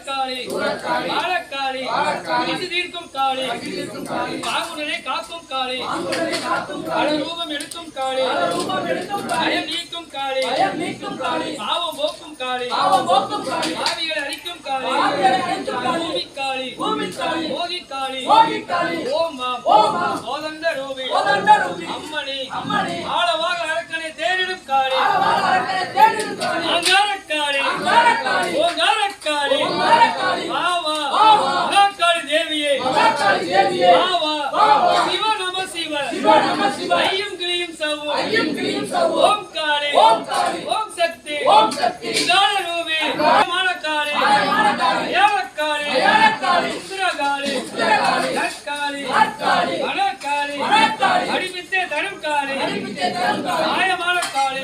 காளி வாழக்காளி விதி தீர்க்கும் காளி பாங்குடனை காக்கும் காளி பல ரூபம் எடுக்கும் காளி பயம் நீக்கும் காளி பாவம் போக்கும் காளி ஆவிகளை அழிக்கும் காளி பூமி காளி மோகி காளி ஓம் கோதண்ட ரூபி அம்மணி ஆளவாக அரக்கனை தேரிடும் காளி அங்காரக்காளி ஓங்காரக்காளி வாவா மகாகாளி தேவியே வாவா சிவ நம சிவ ஐயம் கிளியும் சவு ஓம் காளி ஓம் சக்தி விதான ரூபி மானகாளி ஏவக்காளி உத்திரகாளி நற்காளி வனக்காளி அடிபித்தே தரும் காளி மாயமான காளி